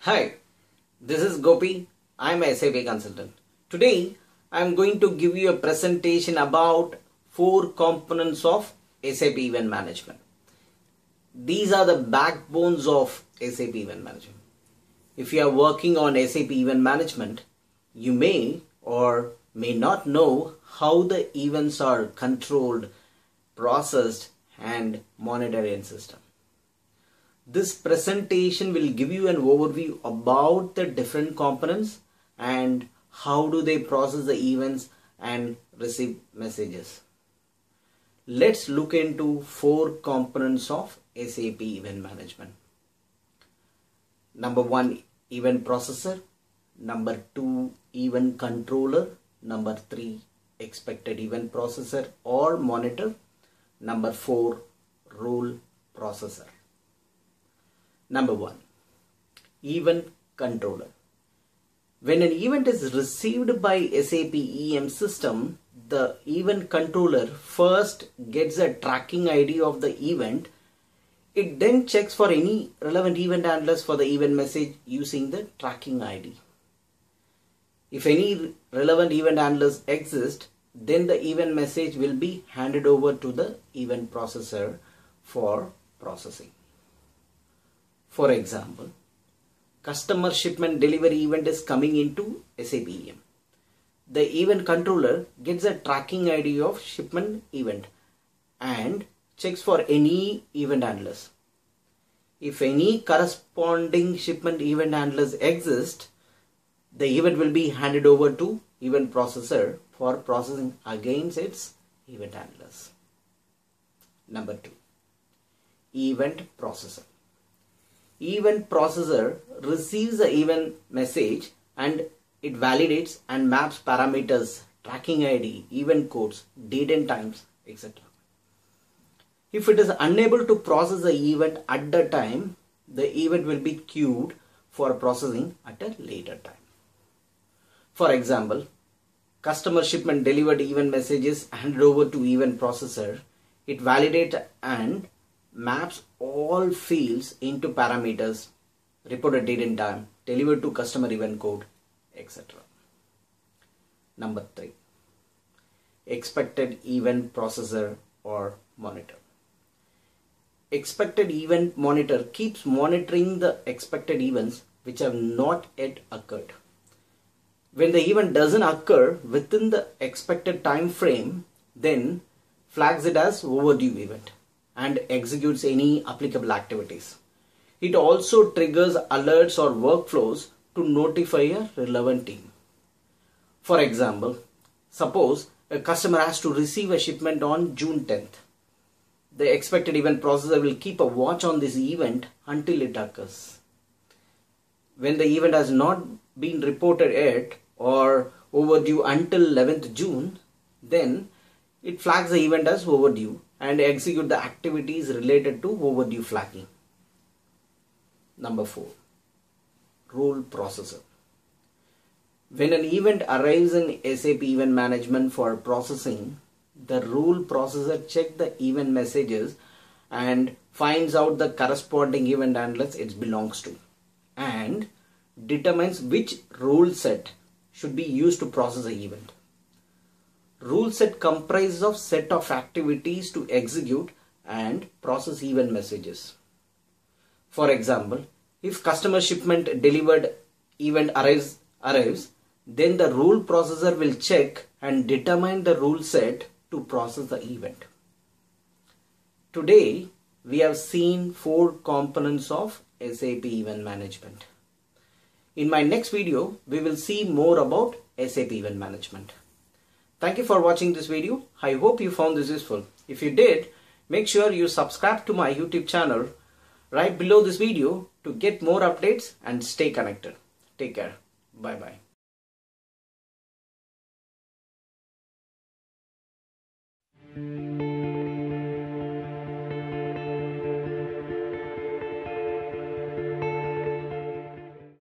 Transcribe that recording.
Hi, this is Gopi. I'm a SAP consultant. Today, I'm going to give you a presentation about 4 components of SAP event management. These are the backbones of SAP event management. If you are working on SAP event management, you may or may not know how the events are controlled, processed, and monitored in system. This presentation will give you an overview about the different components and how do they process the events and receive messages. Let's look into 4 components of SAP event management. Number 1, event processor. Number 2, event controller. Number 3, expected event processor or monitor. Number 4, rule processor. Number 1, event controller. When an event is received by SAP EM system, the event controller first gets a tracking ID of the event. It then checks for any relevant event handlers for the event message using the tracking ID. If any relevant event handlers exist, then the event message will be handed over to the event processor for processing. For example, customer shipment delivery event is coming into SAP EM. The event controller gets a tracking ID of shipment event and checks for any event handlers. If any corresponding shipment event handlers exist, the event will be handed over to event processor for processing against its event handlers. Number 2, event processor. Event processor receives the event message and it validates and maps parameters, tracking ID, event codes, date and times, etc. If it is unable to process the event at the time, the event will be queued for processing at a later time. For example, customer shipment delivered event messages handed over to event processor. It validates and maps all fields into parameters, reported date and time, delivered to customer event code, etc. Number 3, expected event processor or monitor. Expected event monitor keeps monitoring the expected events which have not yet occurred. When the event doesn't occur within the expected time frame, then flags it as overdue event and executes any applicable activities. It also triggers alerts or workflows to notify a relevant team. For example, suppose a customer has to receive a shipment on June 10th. The expected event processor will keep a watch on this event until it occurs. When the event has not been reported yet or overdue until 11th June, then it flags the event as overdue and execute the activities related to overdue flagging. Number 4, rule processor. When an event arrives in SAP event management for processing, the rule processor checks the event messages and finds out the corresponding event handlers it belongs to and determines which rule set should be used to process the event. Rule set comprises of set of activities to execute and process event messages. For example, if customer shipment delivered event arrives, then the rule processor will check and determine the rule set to process the event. Today, we have seen 4 components of SAP event management. In my next video, we will see more about SAP event management. Thank you for watching this video. I hope you found this useful. If you did, make sure you subscribe to my YouTube channel right below this video to get more updates and stay connected. Take care. Bye bye.